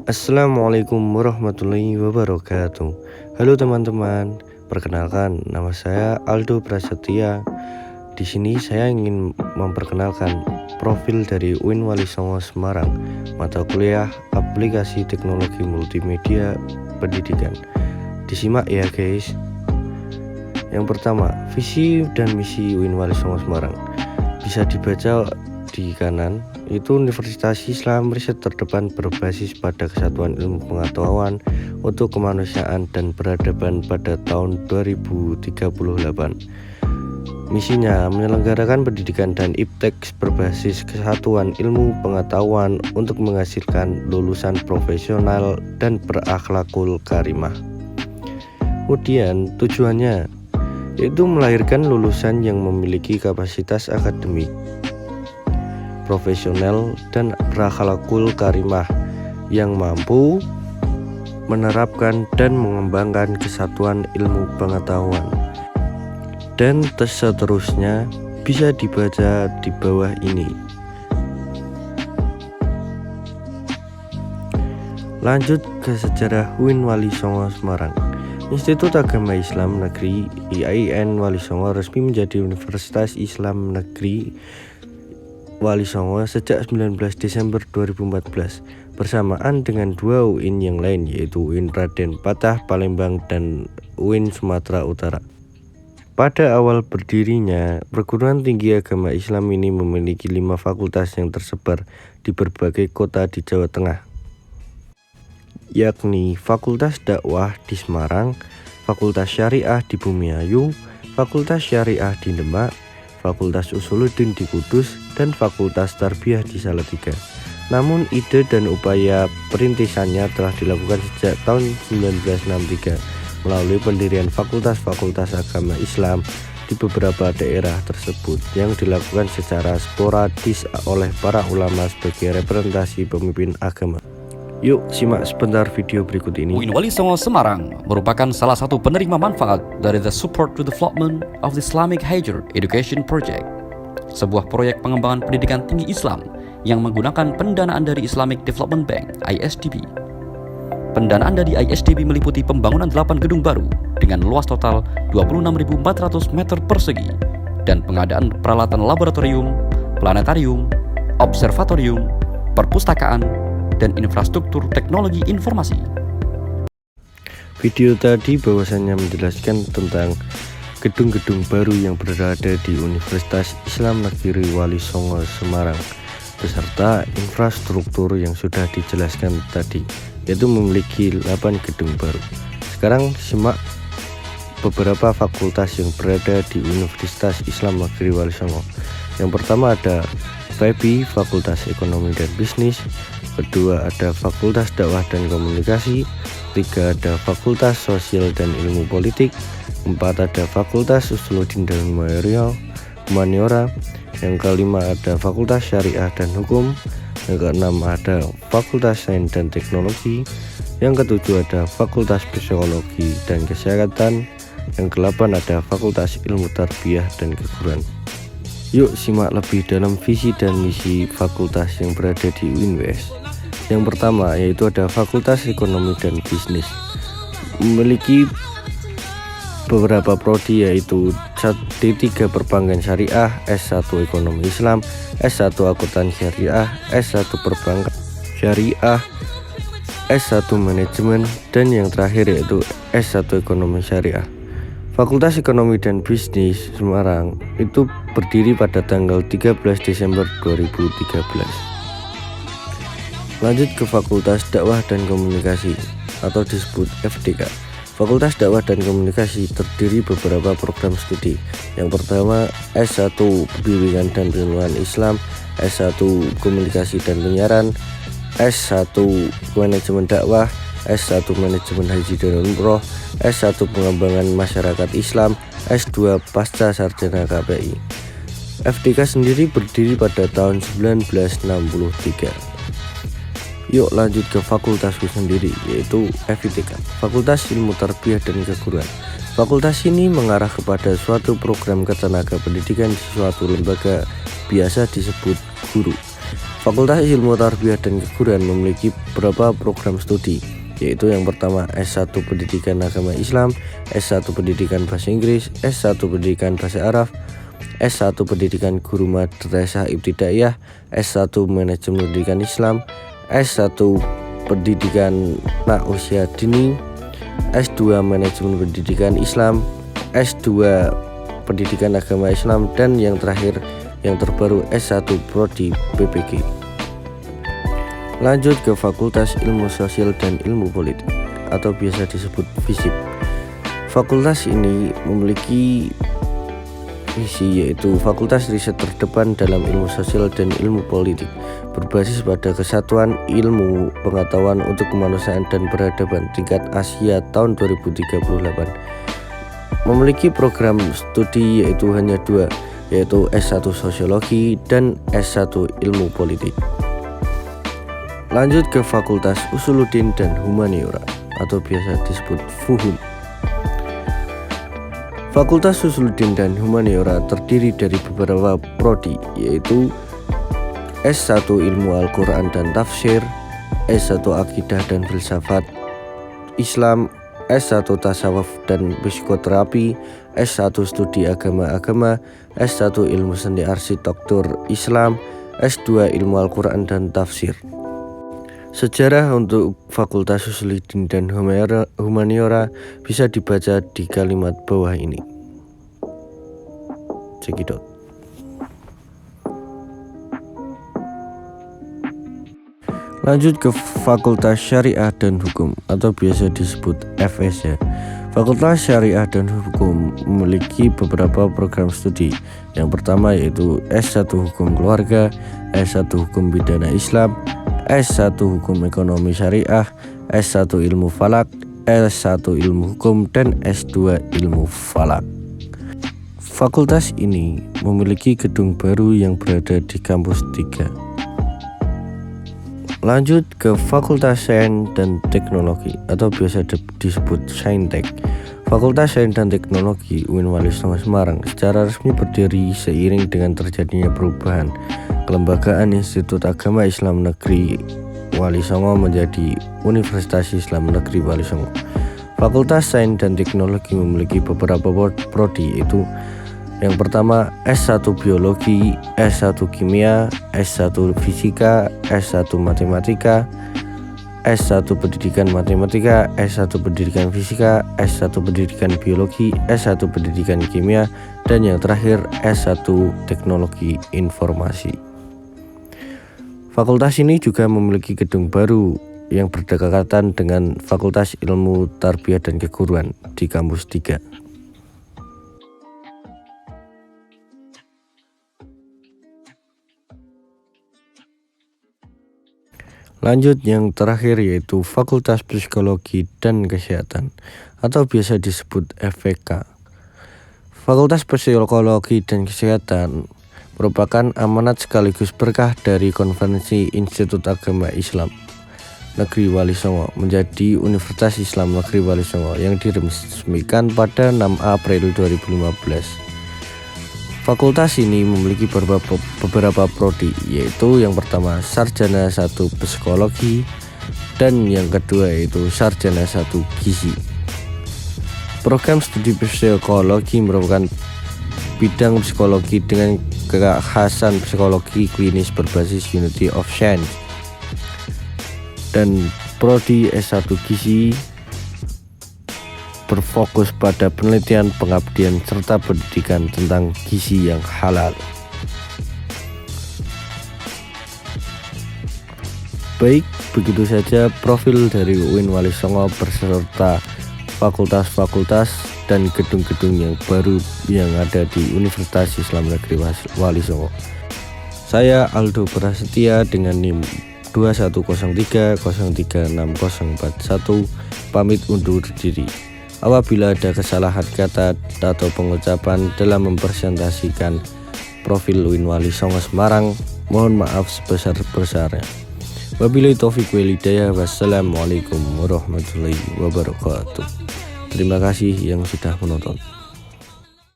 Assalamualaikum warahmatullahi wabarakatuh. Halo teman-teman, perkenalkan nama saya Aldo Prasetya. Di sini saya ingin memperkenalkan profil dari UIN Wali Songo Semarang, mata kuliah Aplikasi Teknologi Multimedia Pendidikan. Disimak ya guys. Yang pertama, visi dan misi UIN Wali Songo Semarang. Bisa dibaca di kanan, itu Universitas Islam riset terdepan berbasis pada kesatuan ilmu pengetahuan untuk kemanusiaan dan peradaban pada tahun 2038. Misinya menyelenggarakan pendidikan dan iptek berbasis kesatuan ilmu pengetahuan untuk menghasilkan lulusan profesional dan berakhlakul karimah. Kemudian tujuannya yaitu melahirkan lulusan yang memiliki kapasitas akademik, profesional, dan berakhlakul karimah yang mampu menerapkan dan mengembangkan kesatuan ilmu pengetahuan. Dan seterusnya bisa dibaca di bawah ini. Lanjut ke sejarah UIN Wali Songo Semarang. Institut Agama Islam Negeri IAIN Wali Songo resmi menjadi Universitas Islam Negeri Wali Songo sejak 19 Desember 2014 bersamaan dengan dua UIN yang lain, yaitu UIN Raden Patah Palembang dan UIN Sumatera Utara. Pada awal berdirinya, perguruan tinggi agama Islam ini memiliki 5 fakultas yang tersebar di berbagai kota di Jawa Tengah, yakni Fakultas Dakwah di Semarang, Fakultas Syariah di Bumiayu, Fakultas Syariah di Demak, Fakultas Usuluddin di Kudus, dan Fakultas Tarbiyah di Salatiga. Namun ide dan upaya perintisannya telah dilakukan sejak tahun 1963 melalui pendirian fakultas-fakultas agama Islam di beberapa daerah tersebut yang dilakukan secara sporadis oleh para ulama sebagai representasi pemimpin agama. Yuk simak sebentar video berikut ini. UIN Wali Songo Semarang merupakan salah satu penerima manfaat dari The Support to Development of the Islamic Higher Education Project, sebuah proyek pengembangan pendidikan tinggi Islam yang menggunakan pendanaan dari Islamic Development Bank (ISDB). Pendanaan dari ISDB meliputi pembangunan 8 gedung baru dengan luas total 26.400 meter persegi dan pengadaan peralatan laboratorium, planetarium, observatorium, perpustakaan, dan infrastruktur teknologi informasi. Video tadi bahwasannya menjelaskan tentang gedung-gedung baru yang berada di Universitas Islam Negeri Wali Songo Semarang beserta infrastruktur yang sudah dijelaskan tadi, yaitu memiliki 8 gedung baru. Sekarang simak beberapa fakultas yang berada di Universitas Islam Negeri Wali Songo. Yang pertama ada FEBI, Fakultas Ekonomi dan Bisnis. Kedua ada Fakultas Dakwah dan Komunikasi. Tiga ada Fakultas Sosial dan Ilmu Politik. Empat ada Fakultas Usuluddin dan Humaniora. Yang kelima ada Fakultas Syariah dan Hukum. Yang keenam ada Fakultas Sains dan Teknologi. Yang ketujuh ada Fakultas Psikologi dan Kesehatan. Yang kedelapan ada Fakultas Ilmu Tarbiyah dan Keguruan. Yuk simak lebih dalam visi dan misi fakultas yang berada di UINWS. Yang pertama yaitu ada Fakultas Ekonomi dan Bisnis, memiliki beberapa prodi yaitu D3 Perbankan Syariah, S1 Ekonomi Islam, S1 Akuntan Syariah, S1 Perbankan Syariah, S1 Manajemen, dan yang terakhir yaitu S1 Ekonomi Syariah. Fakultas Ekonomi dan Bisnis Semarang itu berdiri pada tanggal 13 Desember 2013. Lanjut ke Fakultas Dakwah dan Komunikasi atau disebut FDK. Fakultas Dakwah dan Komunikasi terdiri beberapa program studi. Yang pertama S1 Bimbingan dan Penyuluhan Islam, S1 Komunikasi dan Penyiaran, S1 Manajemen Dakwah, S1 Manajemen Haji dan Umroh, S1 Pengembangan Masyarakat Islam, S2 Pasca Sarjana KPI. FDK sendiri berdiri pada tahun 1963. Yuk lanjut ke fakultasku sendiri, yaitu FITK, Fakultas Ilmu Tarbiyah dan Keguruan. Fakultas ini mengarah kepada suatu program ketenaga pendidikan di suatu lembaga biasa disebut guru. Fakultas Ilmu Tarbiyah dan Keguruan memiliki beberapa program studi, yaitu yang pertama S1 Pendidikan Agama Islam, S1 Pendidikan Bahasa Inggris, S1 Pendidikan Bahasa Arab, S1 Pendidikan Guru Madrasah Ibtidaiyah, S1 Manajemen Pendidikan Islam, S1 Pendidikan Anak Usia Dini, S2 Manajemen Pendidikan Islam, S2 Pendidikan Agama Islam, dan yang terakhir yang terbaru S1 Prodi PPG. Lanjut ke Fakultas Ilmu Sosial dan Ilmu Politik atau biasa disebut FISIP. Fakultas ini memiliki visi, yaitu fakultas riset terdepan dalam ilmu sosial dan ilmu politik, berbasis pada kesatuan ilmu pengetahuan untuk kemanusiaan dan peradaban tingkat Asia tahun 2038. Memiliki program studi yaitu hanya dua, yaitu S1 Sosiologi dan S1 Ilmu Politik. Lanjut ke Fakultas Usuluddin dan Humaniora atau biasa disebut FUHUN. Fakultas Usuluddin dan Humaniora terdiri dari beberapa prodi, yaitu S1 Ilmu Al-Quran dan Tafsir, S1 Akidah dan Filsafat Islam, S1 Tasawuf dan Psikoterapi, S1 Studi Agama-Agama, S1 Ilmu Seni Arsitektur Islam, S2 Ilmu Al-Quran dan Tafsir. Sejarah untuk Fakultas Usuluddin dan Humaniora bisa dibaca di kalimat bawah ini. Cekidot. Lanjut ke Fakultas Syariah dan Hukum atau biasa disebut FSH. Fakultas Syariah dan Hukum memiliki beberapa program studi. Yang pertama yaitu S1 Hukum Keluarga, S1 Hukum Pidana Islam, S1 Hukum Ekonomi Syariah, S1 Ilmu Falak, S1 Ilmu Hukum, dan S2 Ilmu Falak. Fakultas ini memiliki gedung baru yang berada di kampus 3. Lanjut ke Fakultas Sains dan Teknologi atau biasa disebut Saintek. Fakultas Sains dan Teknologi UIN Wali Songo Semarang secara resmi berdiri seiring dengan terjadinya perubahan kelembagaan Institut Agama Islam Negeri Wali Songo menjadi Universitas Islam Negeri Wali Songo. Fakultas Sains dan Teknologi memiliki beberapa prodi, yaitu yang pertama S1 Biologi, S1 Kimia, S1 Fisika, S1 Matematika, S1 Pendidikan Matematika, S1 Pendidikan Fisika, S1 Pendidikan Biologi, S1 Pendidikan Kimia, dan yang terakhir S1 Teknologi Informasi. Fakultas ini juga memiliki gedung baru yang berdekatan dengan Fakultas Ilmu Tarbiyah dan Keguruan di kampus 3. Lanjut yang terakhir yaitu Fakultas Psikologi dan Kesehatan atau biasa disebut FPK. Fakultas Psikologi dan Kesehatan merupakan amanat sekaligus berkah dari Konferensi Institut Agama Islam Negeri Wali Songo menjadi Universitas Islam Negeri Wali Songo yang diresmikan pada 6 April 2015. Fakultas ini memiliki beberapa prodi, yaitu yang pertama Sarjana 1 Psikologi dan yang kedua yaitu Sarjana 1 Gizi. Program studi psikologi merupakan bidang psikologi dengan kekhasan psikologi klinis berbasis Unity of Science. Dan prodi S1 Gizi berfokus pada penelitian, pengabdian, serta pendidikan tentang gizi yang halal. Baik, begitu saja profil dari UIN Wali Songo beserta fakultas-fakultas dan gedung-gedung yang baru yang ada di Universitas Islam Negeri Wali Songo. Saya Aldo Prasetya dengan NIM 2103036041 pamit undur diri. Apabila ada kesalahan kata atau pengucapan dalam mempresentasikan profil UIN Wali Songo Semarang, mohon maaf sebesar-besarnya. Wabillahi taufiq wal hidayah. Wassalamualaikum warahmatullahi wabarakatuh. Terima kasih yang sudah menonton.